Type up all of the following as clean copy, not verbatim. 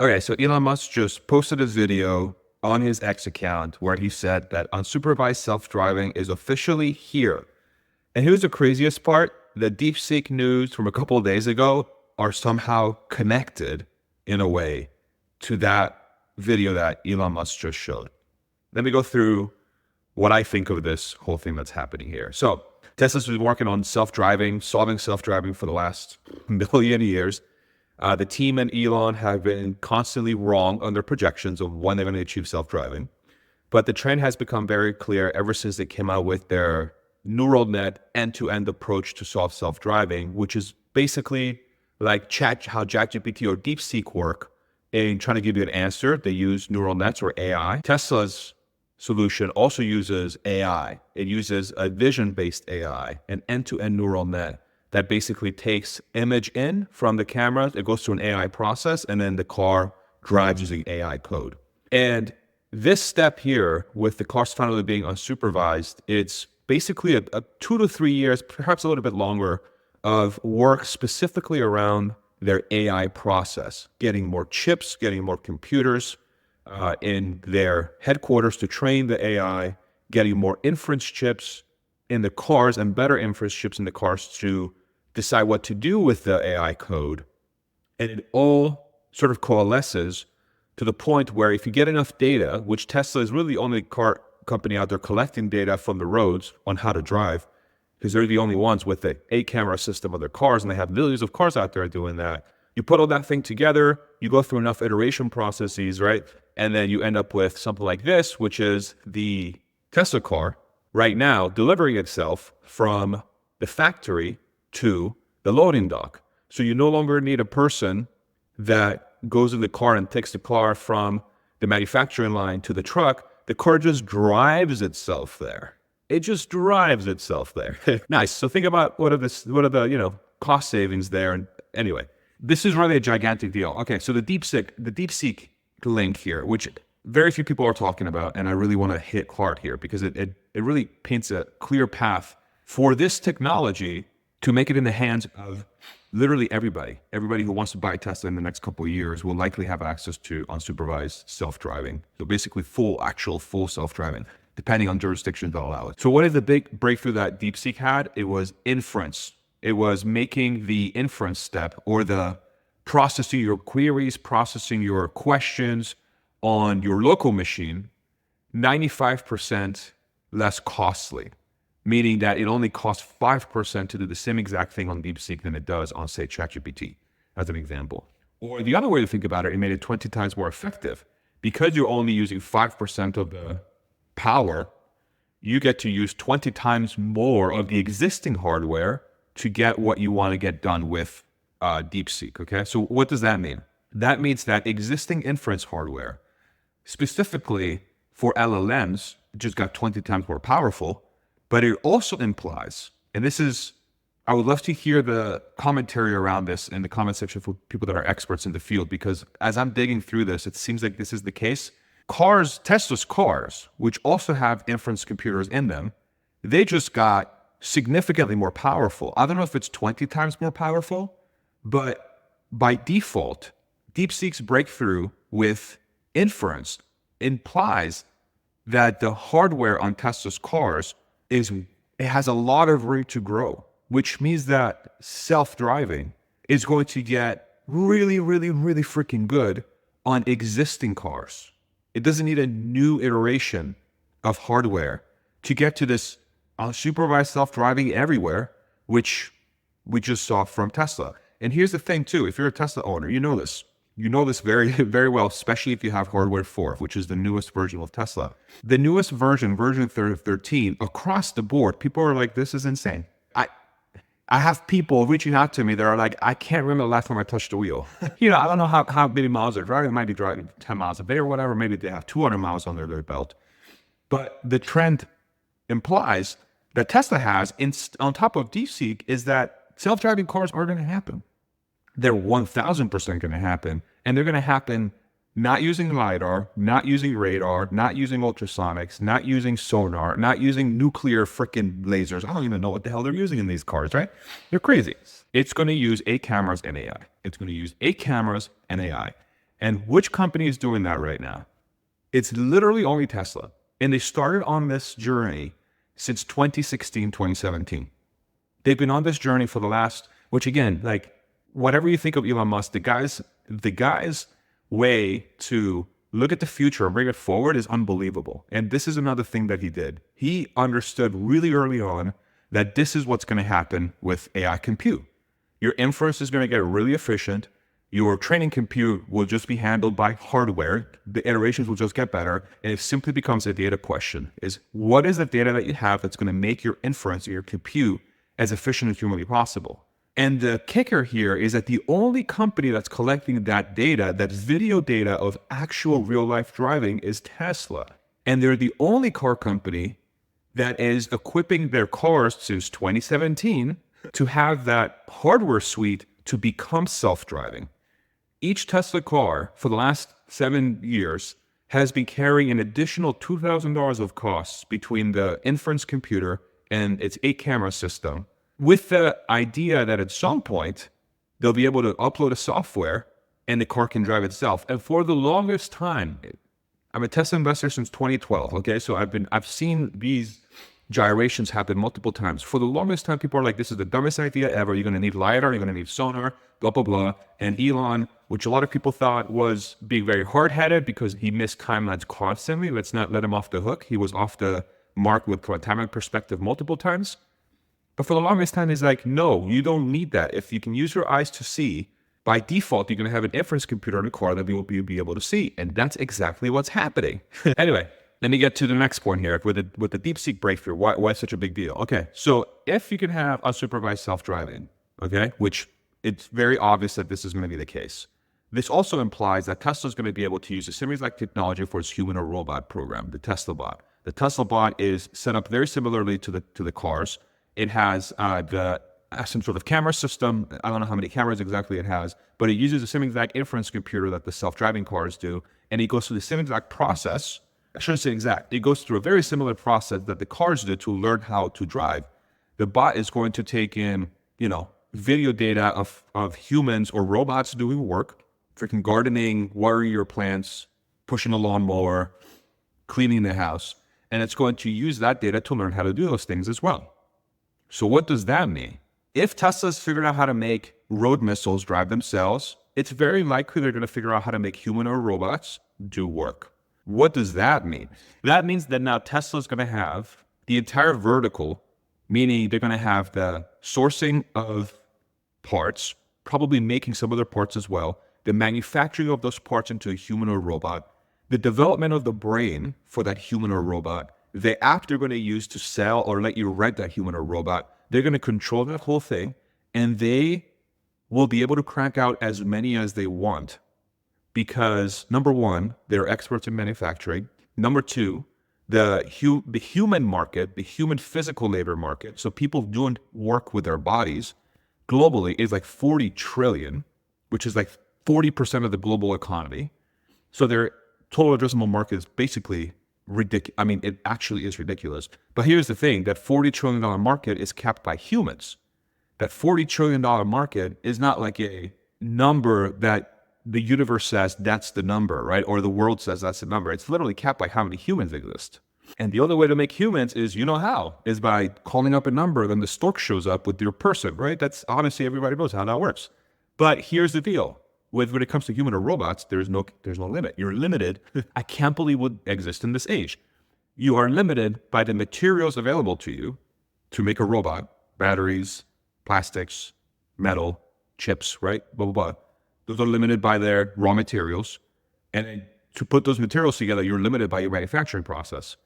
Okay, so Elon Musk just posted a video on his X account where he said that unsupervised self-driving is officially here. And here's the craziest part. The DeepSeek news from a couple of days ago are somehow connected in a way to that video that Elon Musk just showed. Let me go through what I think of this whole thing that's happening here. So Tesla's been working on self-driving, solving self-driving for the last million years. The team and Elon have been constantly wrong on their projections of when they're going to achieve self-driving. But the trend has become very clear ever since they came out with their neural net end-to-end approach to solve self-driving, which is basically like how ChatGPT or DeepSeek work in trying to give you an answer. They use neural nets or AI. Tesla's solution also uses AI. It uses a vision-based AI, an end-to-end neural net that basically takes image in from the camera, it goes through an AI process, and then the car drives using AI code. And this step here, with the cars finally being unsupervised, it's basically a 2 to 3 years, perhaps a little bit longer, of work specifically around their AI process, getting more chips, getting more computers in their headquarters to train the AI, getting more inference chips in the cars and better inference chips in the cars to decide what to do with the AI code. And it all sort of coalesces to the point where if you get enough data, which Tesla is really the only car company out there collecting data from the roads on how to drive, because they're the only ones with the 8-camera system of their cars, and they have millions of cars out there doing that. You put all that thing together, you go through enough iteration processes, right? And then you end up with something like this, which is the Tesla car right now delivering itself from the factory to the loading dock. So you no longer need a person that goes in the car and takes the car from the manufacturing line to the truck. The car just drives itself there. It just drives itself there. Nice. So think about what are the cost savings there. And anyway, this is really a gigantic deal. Okay, so the DeepSeek link here, which very few people are talking about, and I really want to hit hard here because it really paints a clear path for this technology to make it in the hands of literally everybody. Everybody who wants to buy a Tesla in the next couple of years will likely have access to unsupervised self-driving. So basically full self-driving, depending on jurisdictions that allow it. So what is the big breakthrough that DeepSeek had? It was inference. It was making the inference step, or the processing your queries, processing your questions on your local machine, 95% less costly, meaning that it only costs 5% to do the same exact thing on DeepSeek than it does on, say, ChatGPT, as an example. Or the other way to think about it, it made it 20 times more effective. Because you're only using 5% of the power, you get to use 20 times more of the existing hardware to get what you want to get done with DeepSeek, okay? So what does that mean? That means that existing inference hardware, specifically for LLMs, just got 20 times more powerful, but it also implies, and this is, I would love to hear the commentary around this in the comment section for people that are experts in the field, because as I'm digging through this, it seems like this is the case. Tesla's cars, which also have inference computers in them, they just got significantly more powerful. I don't know if it's 20 times more powerful, but by default, DeepSeek's breakthrough with inference implies that the hardware on Tesla's cars it has a lot of room to grow, which means that self-driving is going to get really, really, really freaking good on existing cars. It doesn't need a new iteration of hardware to get to this unsupervised self-driving everywhere, which we just saw from Tesla. And here's the thing too, if you're a Tesla owner, you know this. You know this very, very well, especially if you have hardware 4, which is the newest version of Tesla. The newest version 13, across the board, people are like, this is insane. I have people reaching out to me that are like, I can't remember the last time I touched the wheel. I don't know how many miles they're driving. They might be driving 10 miles a day or whatever. Maybe they have 200 miles under their belt. But the trend implies that Tesla has, on top of DeepSeek, is that self-driving cars are going to happen. They're 1,000% going to happen. And they're going to happen not using LiDAR, not using radar, not using ultrasonics, not using sonar, not using nuclear freaking lasers. I don't even know what the hell they're using in these cars, right? They're crazy. It's going to use 8 cameras and AI. It's going to use 8 cameras and AI. And which company is doing that right now? It's literally only Tesla. And they started on this journey since 2016, 2017. They've been on this journey for the last, which again, like whatever you think of Elon Musk, the guy's way to look at the future and bring it forward is unbelievable. And this is another thing that he did. He understood really early on that this is what's going to happen with AI compute. Your inference is going to get really efficient. Your training compute will just be handled by hardware. The iterations will just get better. And it simply becomes a data question. Is what is the data that you have that's going to make your inference or your compute as efficient as humanly possible? And the kicker here is that the only company that's collecting that data, that video data of actual real-life driving, is Tesla. And they're the only car company that is equipping their cars since 2017 to have that hardware suite to become self-driving. Each Tesla car for the last 7 years has been carrying an additional $2,000 of costs between the inference computer and its 8-camera system, with the idea that at some point they'll be able to upload a software and the car can drive itself. And for the longest time, I'm a Tesla investor since 2012. Okay, so I've seen these gyrations happen multiple times. For the longest time, people are like, "This is the dumbest idea ever. You're going to need LiDAR. You're going to need sonar. Blah blah blah." And Elon, which a lot of people thought was being very hard-headed because he missed timelines constantly. Let's not let him off the hook. He was off the mark from a timeline perspective multiple times. But for the longest time, he's like, no, you don't need that. If you can use your eyes to see, by default, you're going to have an inference computer in the car that will be able to see. And that's exactly what's happening. Anyway, let me get to the next point here with the DeepSeek breakthrough. Why such a big deal? Okay, so if you can have unsupervised self-driving, okay, which it's very obvious that this is going to be the case. This also implies that Tesla is going to be able to use the Similarly technology for its human or robot program, the Tesla bot. The Tesla bot is set up very similarly to the cars. It has some sort of camera system. I don't know how many cameras exactly it has, but it uses the same exact inference computer that the self-driving cars do. And it goes through the same exact process. I shouldn't say exact. It goes through a very similar process that the cars do to learn how to drive. The bot is going to take in, video data of humans or robots doing work, freaking gardening, watering your plants, pushing a lawnmower, cleaning the house. And it's going to use that data to learn how to do those things as well. So what does that mean? If Tesla's figured out how to make road missiles drive themselves, it's very likely they're going to figure out how to make human or robots do work. What does that mean? That means that now Tesla's going to have the entire vertical, meaning they're going to have the sourcing of parts, probably making some of their parts as well, the manufacturing of those parts into a human or robot, the development of the brain for that human or robot, the app they're going to use to sell or let you rent that human or robot. They're going to control that whole thing, and they will be able to crank out as many as they want because, number one, they're experts in manufacturing. Number two, the human market, the human physical labor market, so people doing work with their bodies globally is like 40 trillion, which is like 40% of the global economy. So their total addressable market is basically ridiculous. I mean, it actually is ridiculous. But here's the thing, that $40 trillion market is capped by humans. That $40 trillion market is not like a number that the universe says that's the number, right? Or the world says that's the number. It's literally capped by how many humans exist. And the other way to make humans is, is by calling up a number, then the stork shows up with your person, right? That's honestly, everybody knows how that works. But here's the deal. When it comes to human or robots, there's no limit. You're limited. I can't believe would exist in this age. You are limited by the materials available to you to make a robot. Batteries, plastics, metal, chips, right? Blah, blah, blah. Those are limited by their raw materials. And to put those materials together, you're limited by your manufacturing process.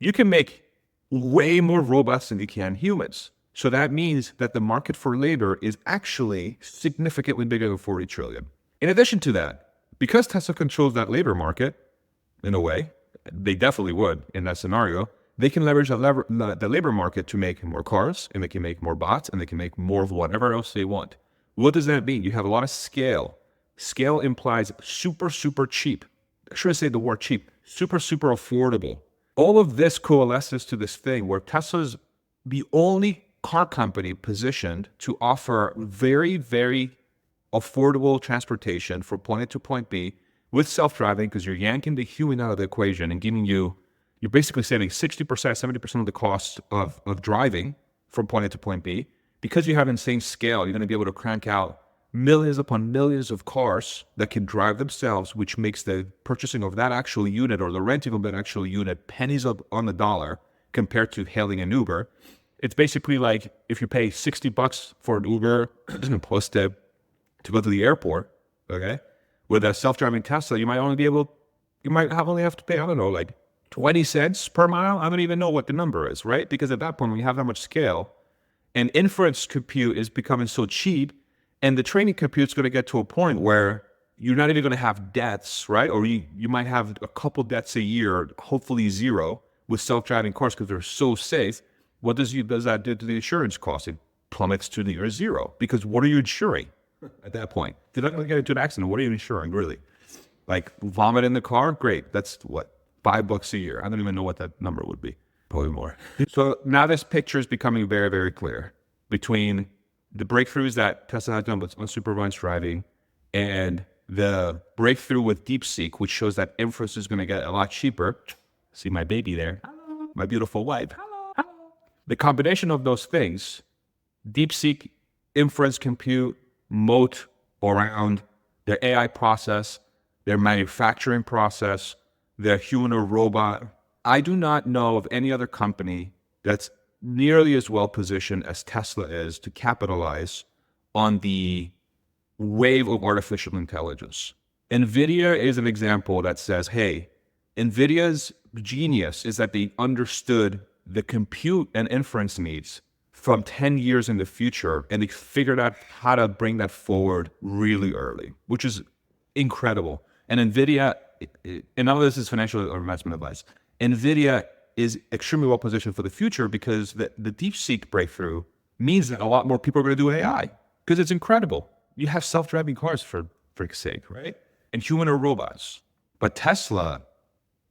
You can make way more robots than you can humans. So that means that the market for labor is actually significantly bigger than 40 trillion. In addition to that, because Tesla controls that labor market, in a way, they definitely would in that scenario, they can leverage the labor market to make more cars, and they can make more bots, and they can make more of whatever else they want. What does that mean? You have a lot of scale. Scale implies super, super cheap. I shouldn't say the word cheap. Super, super affordable. All of this coalesces to this thing where Tesla's the only car company positioned to offer very, very affordable transportation from point A to point B with self-driving, because you're yanking the human out of the equation and giving you're basically saving 60%, 70% of the cost of driving from point A to point B. Because you have insane scale, you're going to be able to crank out millions upon millions of cars that can drive themselves, which makes the purchasing of that actual unit or the renting of that actual unit pennies up on the dollar compared to hailing an Uber. It's basically like if you pay $60 for an Uber plus to go to the airport, okay? With a self-driving Tesla, you might only have to pay, I don't know, like 20 cents per mile. I don't even know what the number is, right? Because at that point, when you have that much scale, and inference compute is becoming so cheap, and the training compute is going to get to a point where you're not even going to have deaths, right? Or you might have a couple deaths a year, hopefully zero, with self-driving cars because they're so safe. What does that do to the insurance cost? It plummets to near zero, because what are you insuring at that point? They're not going to get into an accident. What are you insuring, really? Like vomit in the car? Great. That's what, $5 a year. I don't even know what that number would be. Probably more. So now this picture is becoming very, very clear between the breakthroughs that Tesla has done with unsupervised driving and the breakthrough with DeepSeek, which shows that inference is going to get a lot cheaper. See my baby there. Hello. My beautiful wife. Hello. Hello. The combination of those things, DeepSeek, inference compute, moat around their AI process, their manufacturing process, their human or robot. I do not know of any other company that's nearly as well positioned as Tesla is to capitalize on the wave of artificial intelligence. NVIDIA is an example that says, hey, NVIDIA's genius is that they understood the compute and inference needs from 10 years in the future, and they figured out how to bring that forward really early, which is incredible. And NVIDIA, and none of this is financial or investment advice, NVIDIA is extremely well positioned for the future because the DeepSeek breakthrough means that a lot more people are going to do AI because it's incredible. You have self-driving cars for frick's sake, right? And human or robots. But Tesla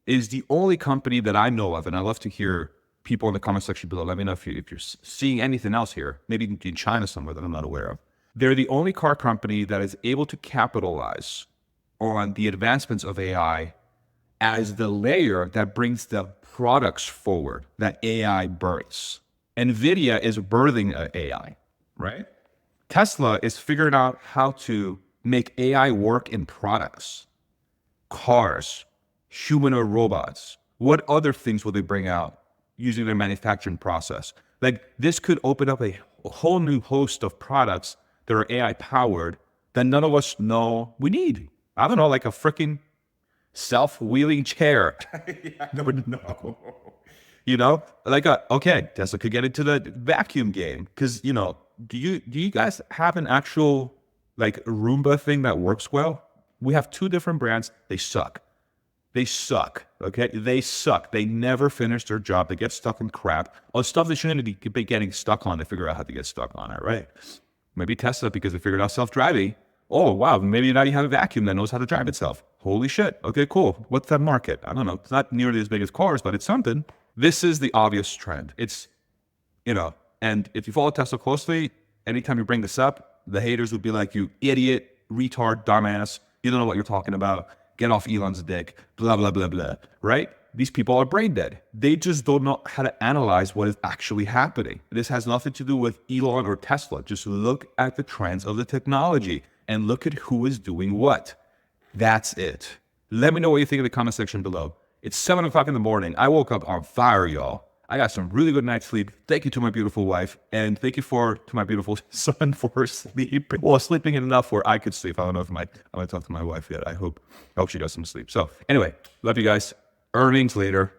is the only company that I know of, and I'd love to hear people in the comment section below. Let me know if you're seeing anything else here, maybe in China somewhere that I'm not aware of. They're the only car company that is able to capitalize on the advancements of AI as the layer that brings the products forward that AI births. NVIDIA is birthing AI, right? Tesla is figuring out how to make AI work in products, cars, human or robots. What other things will they bring out using their manufacturing process? Like this could open up a whole new host of products that are AI powered that none of us know we need. I don't know, like a freaking self-wheeling chair. I don't know. You know, like okay, Tesla could get into the vacuum game because, you know, do you guys have an actual like Roomba thing that works well? We have two different brands. They suck. They suck. Okay, they suck. They never finish their job. They get stuck in crap. All stuff they shouldn't be getting stuck on. They figure out how to get stuck on it, right? Maybe Tesla because they figured out self-driving. Oh, wow, maybe now you have a vacuum that knows how to drive itself. Holy shit. Okay, cool. What's that market? I don't know. It's not nearly as big as cars, but it's something. This is the obvious trend. It's, you know, and if you follow Tesla closely, anytime you bring this up, the haters would be like, you idiot, retard, dumbass. You don't know what you're talking about. Get off Elon's dick, blah, blah, blah, blah, right? These people are brain dead. They just don't know how to analyze what is actually happening. This has nothing to do with Elon or Tesla. Just look at the trends of the technology and look at who is doing what. That's it. Let me know what you think in the comment section below. It's 7 o'clock in the morning. I woke up on fire, y'all. I got some really good night's sleep. Thank you to my beautiful wife. And thank you to my beautiful son for sleeping. Well, sleeping enough where I could sleep. I don't know if I'm going to talk to my wife yet. I hope she does some sleep. So anyway, love you guys. Earnings later.